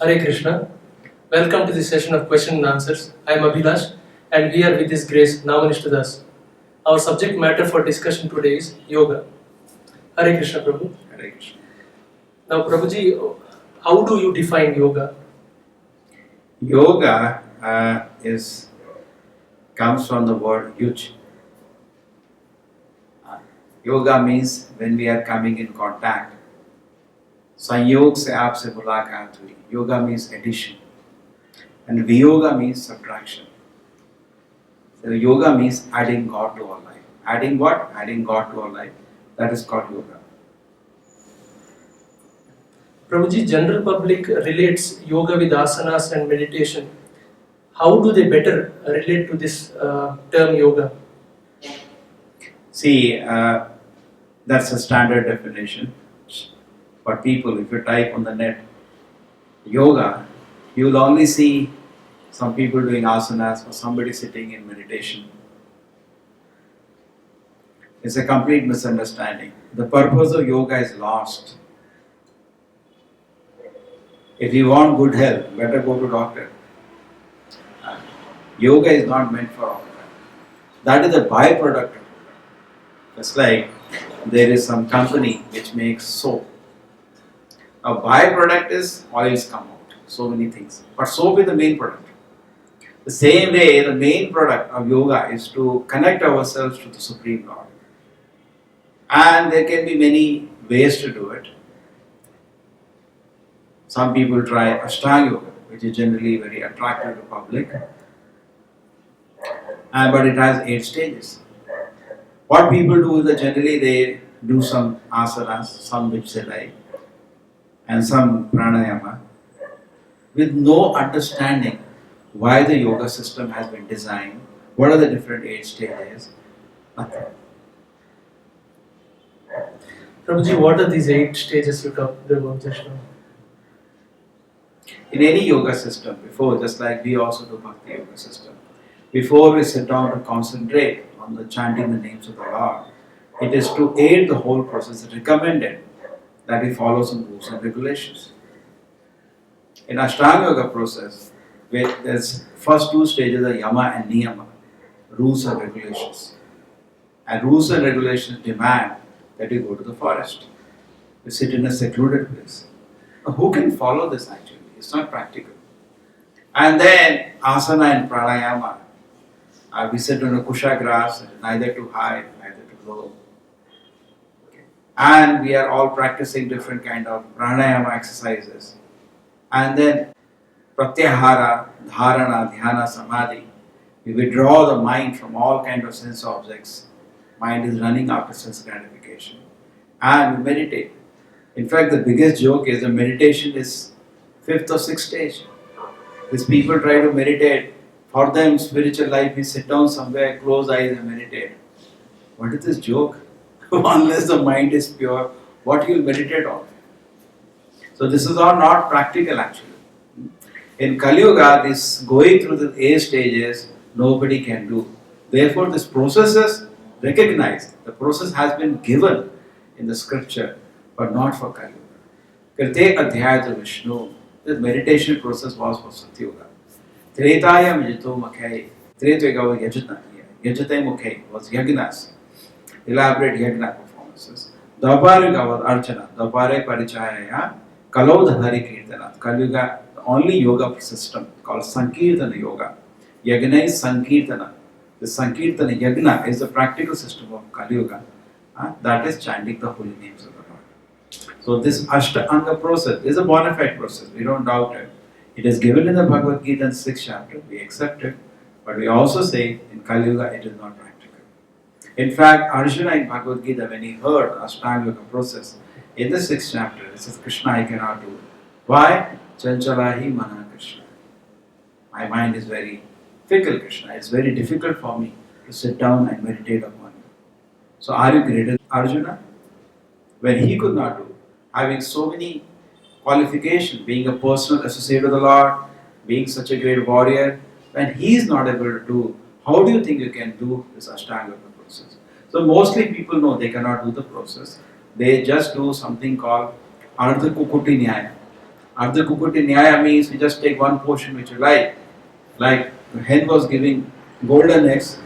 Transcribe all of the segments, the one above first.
Hare Krishna. Welcome to this session of question and answers. I am Abhilash and we are with His Grace Nama Nishtha. Our subject matter for discussion today is yoga. Hare Krishna Prabhu. Hare Krishna. Now Prabhuji, how do you define yoga? Yoga comes from the word yuj. Yoga means when we are coming in contact. संयोग से आपसे मुलाकात हुई. Yoga means addition, and Viyoga means subtraction. So yoga means adding God to our life. Adding what? Adding God to our life. That is called yoga. Prabhuji, general public relates yoga with asanas and meditation. How do they better relate to this term yoga? See, that's a standard definition. For people, if you type on the net yoga, you will only see some people doing asanas or somebody sitting in meditation. It's a complete misunderstanding. The purpose of yoga is lost. If you want good health, better go to doctor. Yoga is not meant for all that. That is a byproduct of yoga. Just like there is some company which makes soap. A byproduct is oils come out, so many things. But soap is the main product. The same way, the main product of yoga is to connect ourselves to the Supreme Lord. And there can be many ways to do it. Some people try Ashtanga yoga, which is generally very attractive to public. But it has 8 stages. What people do is that generally they do some asanas, some which they like, and some pranayama, with no understanding why the yoga system has been designed, what are the different 8 stages, nothing. Prabhuji, what are these 8 stages you talked about just now? In any yoga system, before, just like we also do Bhakti yoga system, before we sit down to concentrate on the chanting the names of the Lord, it is to aid the whole process. It's recommended that we follow some rules and regulations. In Ashtanga yoga process, where there's first 2 stages are yama and niyama, rules and regulations. And rules and regulations demand that you go to the forest. You sit in a secluded place. Now, who can follow this actually? It's not practical. And then asana and pranayama. We sit on a kusha grass, neither too high, neither too low. And we are all practicing different kind of pranayama exercises. And then pratyahara, dharana, dhyana, samadhi. We withdraw the mind from all kind of sense objects. Mind is running after sense gratification. And we meditate. In fact, the biggest joke is the meditation is 5th or 6th stage. These people try to meditate. For them, spiritual life is sit down somewhere, close eyes and meditate. What is this joke? Unless the mind is pure, what you will meditate on? So this is all not practical actually. In Kali Yuga, this going through the 8 stages, nobody can do. Therefore, this process is recognized. The process has been given in the scripture, but not for Kali Yuga. Krite Adhyaya Vishnu, the meditation process was for Satya Yuga. Tretayam Yajito Makhai, Tretayam was Yajata. Yajata Mukhay was Yagnas. Elaborate yagna performances. Dwapar Yuga was Archana. Dwapare Parichaya Kalod Hari Kirtana. Kali Yuga, the only yoga system called Sankirtana Yoga. Yagna is Sankirtana. The Sankirtana Yagna is the practical system of Kali Yuga. That is chanting the holy names of the Lord. So this Ashtanga process is a bona fide process. We don't doubt it. It is given in the Bhagavad Gita in 6th chapter. We accept it. But we also say in Kali Yuga it is not practical. In fact, Arjuna in Bhagavad Gita, when he heard Ashtanga yoga process, in the 6th chapter, it says, Krishna, I cannot do it. Why? Chanchalahi mana Krishna. My mind is very fickle, Krishna. It's very difficult for me to sit down and meditate upon you. So are you greater than Arjuna? When he could not do, having so many qualifications, being a personal associate of the Lord, being such a great warrior, when he is not able to do, how do you think you can do this Ashtanga yoga process? So mostly people know they cannot do the process. They just do something called Ardha Kukuti Nyaya. Ardha Kukuti Nyaya means you just take one portion which you like. Like the hen was giving golden eggs,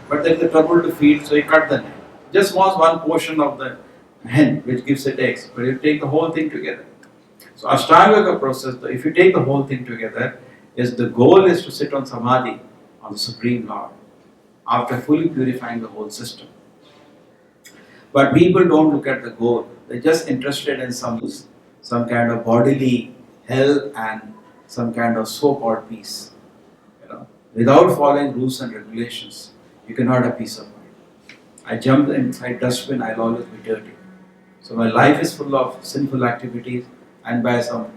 but there is a trouble to feed, so he cut the neck. Just wants one portion of the hen which gives it eggs, but you take the whole thing together. So Ashtanga process, if you take the whole thing together, is the goal is to sit on Samadhi on the Supreme Lord after fully purifying the whole system. But people don't look at the goal. They're just interested in some kind of bodily health and some kind of so-called peace. Without following rules and regulations, you cannot have peace of mind. I jump inside dustbin, I'll always be dirty. So my life is full of sinful activities, and by some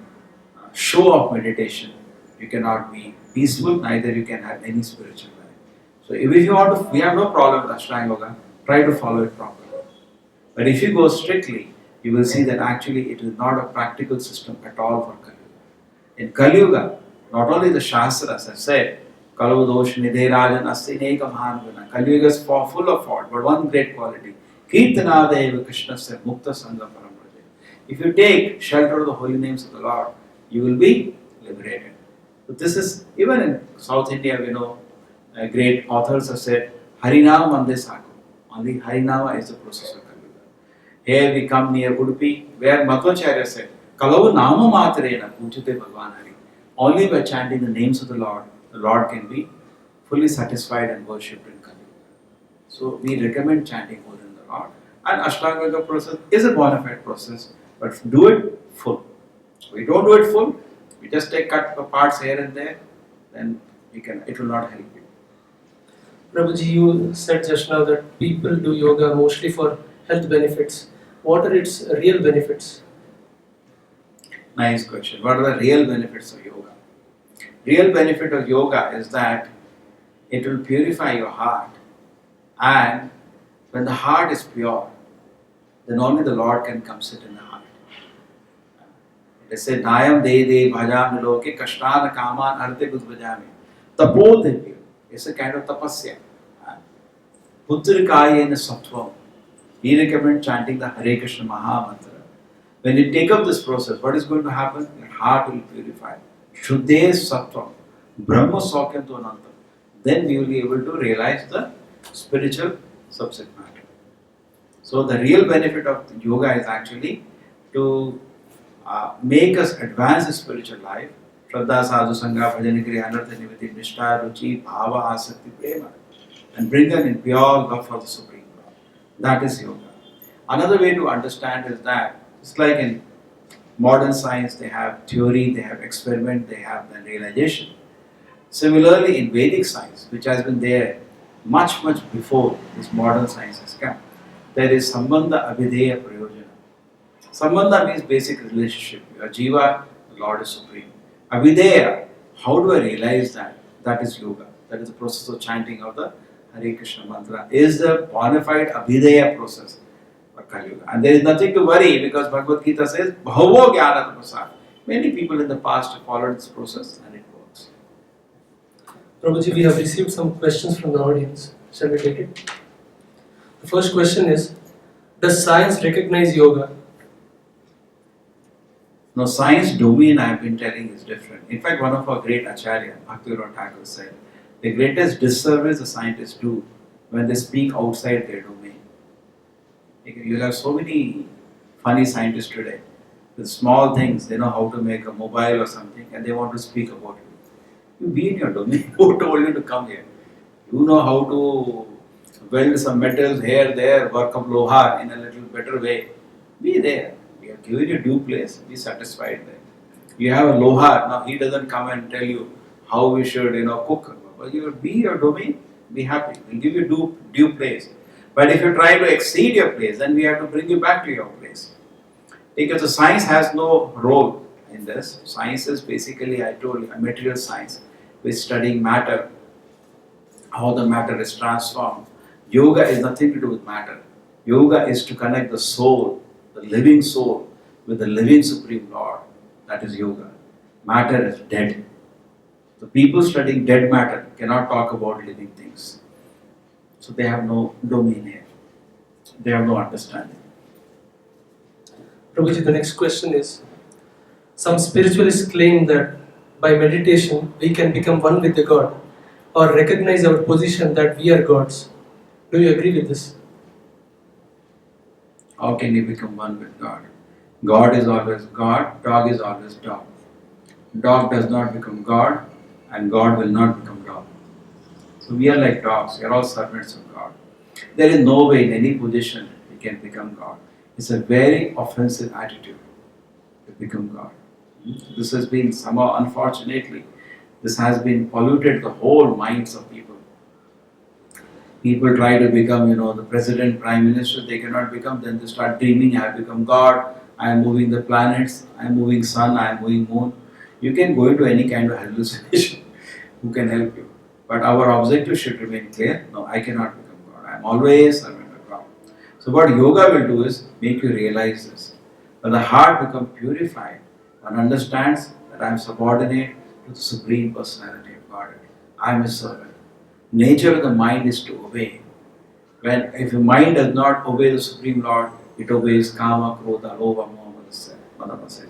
show of meditation, you cannot be peaceful, neither you can have any spiritual life. So if you want to, we have no problem with Ashtanga Yoga, try to follow it properly. But if you go strictly, you will see that actually it is not a practical system at all for Kali Yuga. In Kali Yuga, not only the Shastras have said, Kalu dosh nidherajan astineka mahanvana. Kali Yuga is full of fault, but one great quality. Kirtanadeva Krishna se mukta sangha parambraja. If you take shelter of the holy names of the Lord, you will be liberated. So this is, even in South India, we know, great authors have said, Harinama Mande Saku. Only Harinama is the process of Kali Yuga. Here we come near Udupi, where Madhvacharya said, Kalavu Nama Matrena Pujate Bhagwan Hari. Only by chanting the names of the Lord can be fully satisfied and worshipped in Kali Yuga. So we recommend chanting more than the Lord. And Ashtanga Yoga process is a bona fide process, but do it full. We don't do it full, we just take cut parts here and there, then it will not help you. Prabhuji, you said just now that people do yoga mostly for health benefits. What are its real benefits? Nice question. What are the real benefits of yoga? Real benefit of yoga is that it will purify your heart, and when the heart is pure, then only the Lord can come sit in the heart. It is said, Nayam de bhajami loke kashtana kaman arte bud bhajami. Tapo devya. It's a kind of tapasya. Putrikayena sattvam. We recommend chanting the Hare Krishna Maha Mantra. When you take up this process, what is going to happen? Your heart will purify. Shuddhe sattvam. Brahma saukyam tu anantam. Then we will be able to realize the spiritual subject matter. So the real benefit of yoga is actually to make us advance in spiritual life. Shraddha, sadhu, sangha, bhajana, kriya, anartha, niviti, nishtha, ruchi, bhava, asakti, prema. And bring them in pure love for the Supreme Lord. That is yoga. Another way to understand is that it's like in modern science, they have theory, they have experiment, they have the realization. Similarly, in Vedic science, which has been there much before this modern science has come, there is Sambandha Abhideya Prayojana. Sambandha means basic relationship. You are Jiva, the Lord is Supreme. Abhideya, how do I realize that? That is yoga. That is the process of chanting of the Hare Krishna mantra. Is the bona fide Abhideya process for Kali Yuga. And there is nothing to worry because Bhagavad Gita says, Bhavo Jnana Tapasa. Many people in the past have followed this process and it works. Prabhuji, we have received some questions from the audience. Shall we take it? The first question is, does science recognize yoga? No, science domain I have been telling is different. In fact, one of our great Acharya, Bhaktivinoda Thakur said, the greatest disservice the scientists do when they speak outside their domain. You have so many funny scientists today. With small things, they know how to make a mobile or something and they want to speak about it. You be in your domain. Who told you to come here? You know how to weld some metals here, there, work up lohar in a little better way. Be there. We have given you due place. Be satisfied there. You have a lohar. Now he doesn't come and tell you how we should, cook. But you be your domain. Be happy. We'll give you due place. But if you try to exceed your place, then we have to bring you back to your place. Because the science has no role in this. Science is basically, I told you, a material science. We're studying matter, how the matter is transformed. Yoga is nothing to do with matter. Yoga is to connect the soul, the living soul, with the living Supreme Lord. That is yoga. Matter is dead. The people studying dead matter cannot talk about living things. So they have no domain here. They have no understanding. Prabhuji, the next question is, Some spiritualists claim that by meditation we can become one with the God or recognize our position that we are gods. Do you agree with this? How can you become one with God? God is always God, dog is always dog. Dog does not become God, and God will not become dog. So we are like dogs, we are all servants of God. There is no way in any position we can become God. It's a very offensive attitude to become God. This has been somehow, unfortunately, this has been polluted the whole minds of people. People try to become, the president, prime minister, they cannot become, then they start dreaming, I have become God, I am moving the planets, I am moving sun, I am moving moon. You can go into any kind of hallucination who can help you. But our objective should remain clear. No, I cannot become God. I am always servant of God. So what yoga will do is make you realize this. When the heart becomes purified, one understands that I am subordinate to the Supreme Personality of God. I am a servant. Nature of the mind is to obey. If the mind does not obey the Supreme Lord, it obeys Kama, Krodha, Lobha, Moha, Madhya.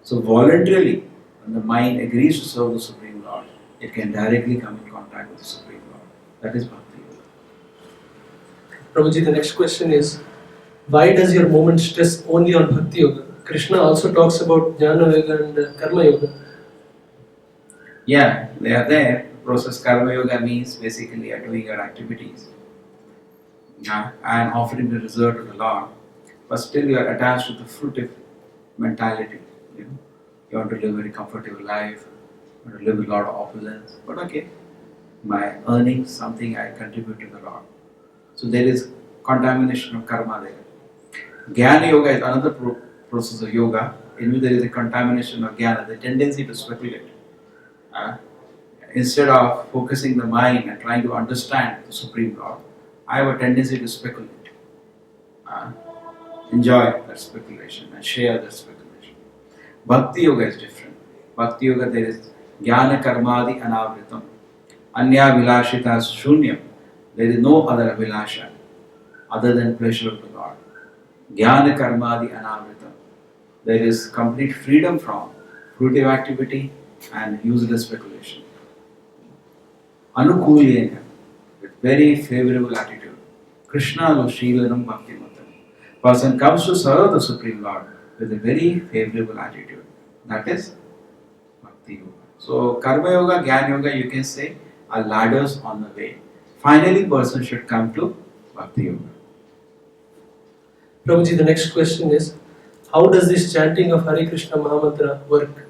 So voluntarily, when the mind agrees to serve the Supreme Lord, it can directly come in contact with the Supreme Lord. That is Bhakti Yoga. Prabhuji, the next question is, why does your movement stress only on Bhakti Yoga? Krishna also talks about Jnana Yoga and Karma Yoga. Yeah, they are there. Process Karma Yoga means basically you are doing your activities and offering the result to the Lord, but still you are attached to the fruitive mentality. You want to live a very comfortable life, you want to live with a lot of opulence, but okay, by earning something I contribute to the Lord. So there is contamination of karma there. Jnana Yoga is another process of yoga in which there is a contamination of jnana, the tendency to speculate. Instead of focusing the mind and trying to understand the Supreme Lord, I have a tendency to speculate. Enjoy that speculation and share that speculation. Bhakti Yoga is different. Bhakti Yoga there is Jnana Karmadi Anavritam. Anya Vilashita Shunyam. There is no other Vilasha other than pleasure of the Lord. Jnana Karmadi Anavritam. There is complete freedom from fruitive activity and useless speculation. Anukulyena, with very favorable attitude. Krishna lo Shrilanam Bhakti Matam. Person comes to serve the Supreme Lord with a very favorable attitude. That is Bhakti Yoga. So Karma Yoga, Jnana Yoga, you can say are ladders on the way. Finally, person should come to Bhakti Yoga. Prabhuji, the next question is, how does this chanting of Hare Krishna Mahamantra work?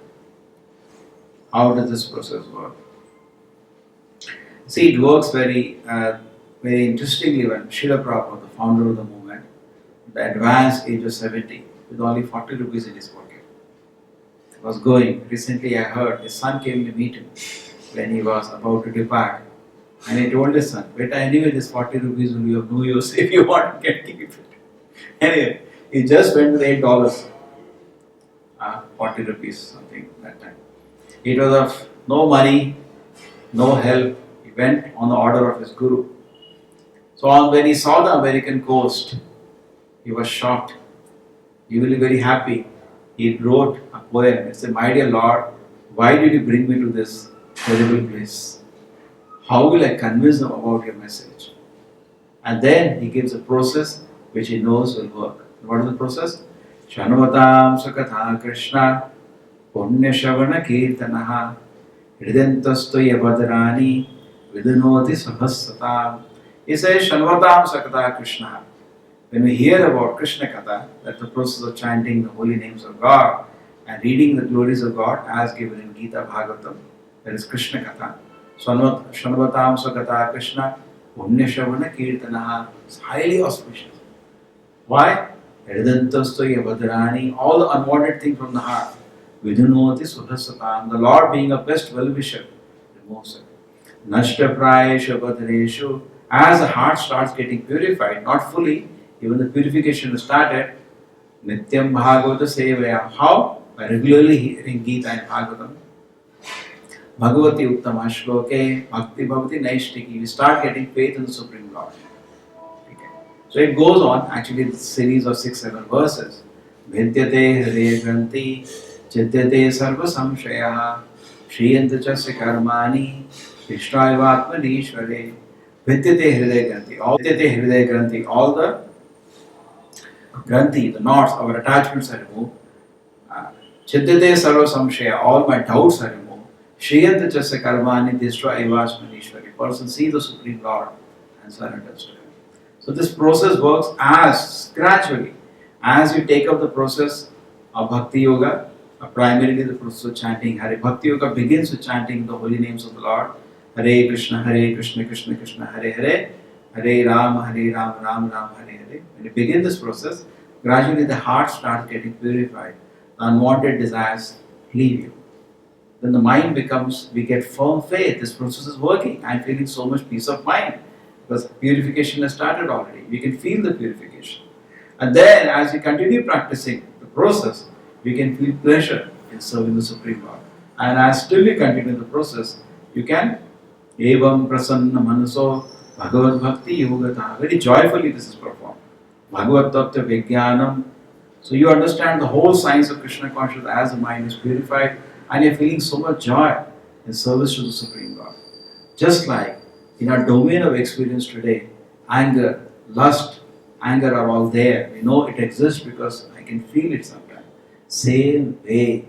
How does this process work? See, it works very interestingly when Srila Prabhupada, the founder of the movement, at the advanced age of 70, with only 40 rupees in his pocket, was going. Recently, I heard his son came to meet him when he was about to depart, and he told his son, "Beta, anyway, this 40 rupees will be of no use. If you want, you can keep it." Anyway, he just went with $8, 40 rupees, something that time. It was of no money, no help. He went on the order of his guru. So when he saw the American coast, he was shocked. He will be very happy. He wrote a poem. It said, "My dear Lord, why did you bring me to this terrible place? How will I convince them about your message?" And then he gives a process which he knows will work. What is the process? Shanvatam Sakatha Krishna Punya Shavana Kirtanaha Hridantastoya Vadrani Vidunoti Sabhasata. He says Shanvatam Sakatha Krishna. When we hear about Krishna Katha, that's the process of chanting the holy names of God and reading the glories of God as given in Gita Bhagavatam, that is Krishna Katha. Shanvatam Sakatha Krishna Punya Shavana Kirtanaha. It's highly auspicious. Why? Hridantastoya Vadrani, all the unwanted things from the heart. Vidunoti Sudhasatam, the Lord being a best well-wisher, removes it. Nashta Prayesha Vadreshu, as the heart starts getting purified, not fully, even the purification is started. Nityam Bhagavata Sevaya. How? By regularly hearing Gita and Bhagavatam. Bhagavati Uttama Shloke, Bhakti Bhavati Naishtiki. We start getting faith in the Supreme Lord. Okay. So it goes on, actually, it's a series of 6-7 verses. Vidyate Hriya Granti Chityate sarva samshayaha shriyanta chasya karmani Krishnaivatmanishvare Vidyate Hridaya Granthi, all the Granthi, the knots, our attachments are removed. Chidyate sarva samshaya, all my doubts are removed. Shriyanta chasya karmani Krishnaivatmanishvare. Person see the Supreme Lord and surrenders to Him. So this process works as gradually as you take up the process of Bhakti Yoga, primarily the process of chanting Hare. Bhakti Yoga begins with chanting the holy names of the Lord. Hare Krishna, Krishna Krishna, Hare Hare, Hare Ram, Ram Ram, Hare Hare. When you begin this process, gradually the heart starts getting purified. The unwanted desires leave you. Then the mind becomes, we get firm faith. This process is working. I'm feeling so much peace of mind because purification has started already. We can feel the purification. And then as we continue practicing the process, we can feel pleasure in serving the Supreme Lord. And as still you continue the process, you can Evam prasanna manaso bhagavad bhakti yogata. Very joyfully this is performed. Bhagavad tattva vijnanam. So you understand the whole science of Krishna consciousness as the mind is purified and you're feeling so much joy in service to the Supreme Lord. Just like in our domain of experience today, anger, lust, anger are all there. We know it exists because I can feel it sometimes. Same way,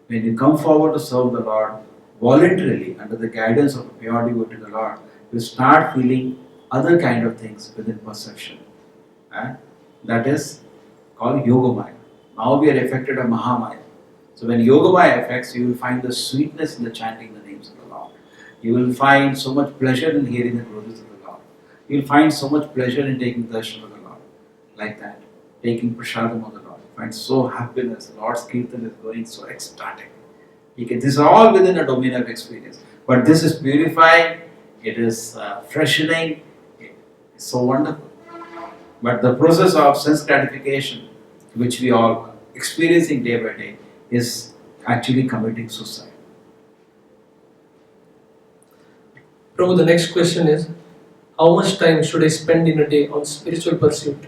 when you come forward to serve the Lord, voluntarily under the guidance of a pure devotee to the Lord, you start feeling other kind of things within perception. And that is called Yogamaya. Now we are affected by Mahamaya. So when Yogamaya affects, you will find the sweetness in the chanting the names of the Lord. You will find so much pleasure in hearing the glories of the Lord. You will find so much pleasure in taking darshan of the Lord. Like that. Taking prasadam of the Lord. You find so happiness. The Lord's kirtan is going so ecstatic. This is all within a domain of experience. But this is purifying, it is freshening, it's so wonderful. But the process of sense gratification, which we all experiencing day by day, is actually committing suicide. Prabhu, the next question is, how much time should I spend in a day on spiritual pursuit?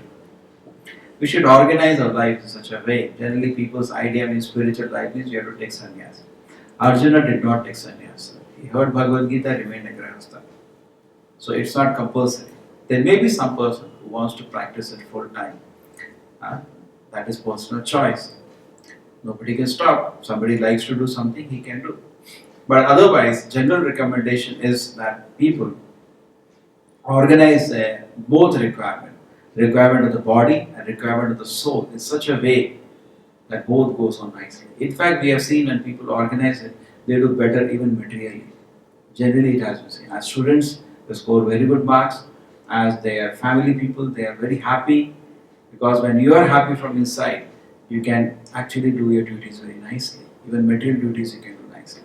We should organize our lives in such a way. Generally, people's idea in spiritual life is you have to take sannyas. Arjuna did not take sannyas. He heard Bhagavad Gita, remained a grahastha. So it's not compulsory. There may be some person who wants to practice it full time. That is personal choice. Nobody can stop. Somebody likes to do something, he can do. But otherwise, general recommendation is that people organize both requirement of the body and requirement of the soul in such a way that both goes on nicely. In fact, we have seen when people organize it, they do better even materially. Generally, it has been seen. As students, they score very good marks. As they are family people, they are very happy because when you are happy from inside, you can actually do your duties very nicely. Even material duties you can do nicely.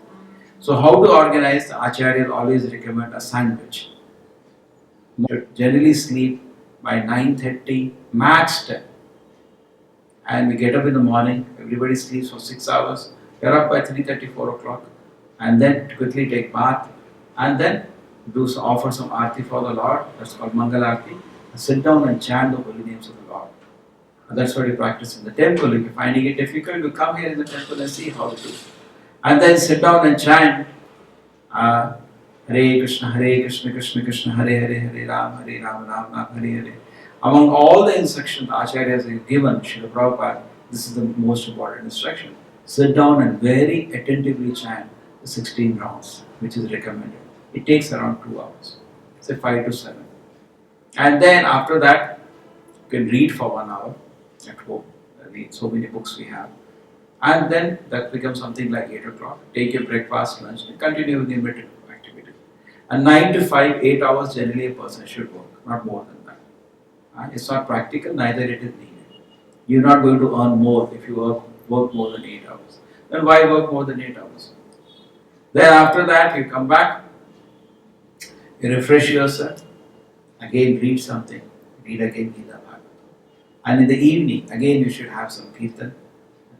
So, how to organize? The Acharyas always recommend a sandwich. You should generally sleep by 9:30, max 10. And we get up in the morning, everybody sleeps for 6 hours, you're up by 3:30, 4 o'clock, and then quickly take bath, and then offer some arti for the Lord, that's called Mangal Arti, and sit down and chant the holy names of the Lord. And that's what you practice in the temple. If you're finding it difficult, you come here in the temple and see how to do. And then sit down and chant Hare Krishna, Krishna Krishna, Hare Hare, Hare Ram, Ram Ram, Hare Hare. Among all the instructions the Acharyas have given, Srila Prabhupada, this is the most important instruction. Sit down and very attentively chant the 16 rounds, which is recommended. It takes around 2 hours, say 5 to 7. And then after that, you can read for 1 hour at home. Read so many books we have. And then that becomes something like 8 o'clock. Take your breakfast, lunch, and continue with the meditative activity. And 9 to 5, 8 hours generally a person should work, not more than that. It's not practical, neither it is needed. You're not going to earn more if you work more than 8 hours. Then why work more than 8 hours? Then after that, you come back, you refresh yourself, again read something, read again Gita Bhagavatam. And in the evening, again you should have some kirtan,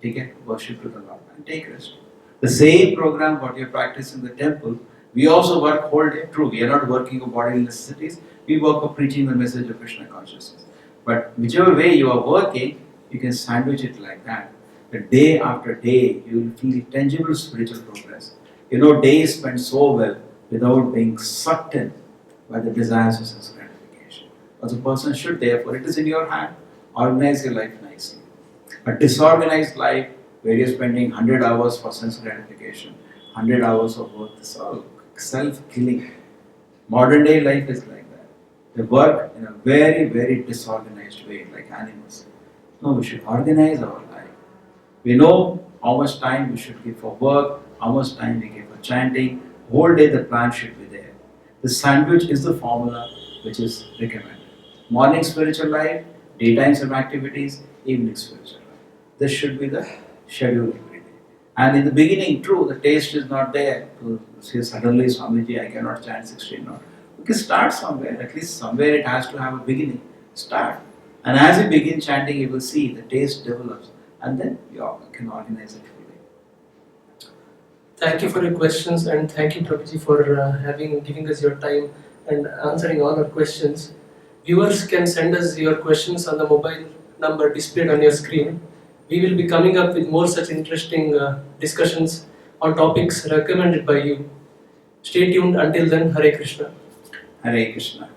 take it, worship to the Lord, and take rest. The same program what you practice in the temple, we also work whole day. True, we are not working for bodily necessities, we work for preaching the message of Krishna consciousness. But whichever way you are working, you can sandwich it like that. that day after day you will feel tangible spiritual progress. You know, days spent so well without being sucked in by the desires of sense gratification. As a person should, therefore, it is in your hand. Organize your life nicely. A disorganized life where you're spending 100 hours for sense gratification, 100 hours of work, this is all self-killing. Modern day life is like that. They work in a very, very disorganized way, like animals. No, we should organize our life. We know how much time we should give for work, how much time we give for chanting. Whole day the plan should be there. The sandwich is the formula which is recommended. Morning spiritual life, daytime some activities, evening spiritual life. This should be the schedule every day. And in the beginning, true, the taste is not there. To say suddenly, Swamiji, I cannot chant 16 notes. We can start somewhere. At least somewhere it has to have a beginning. Start. And as you begin chanting, you will see the taste develops. And then you can organize it fully. Thank you for your questions, and thank you, Prabhuji, for giving us your time and answering all our questions. Viewers can send us your questions on the mobile number displayed on your screen. We will be coming up with more such interesting discussions on topics recommended by you. Stay tuned until then. Hare Krishna. Hare Krishna.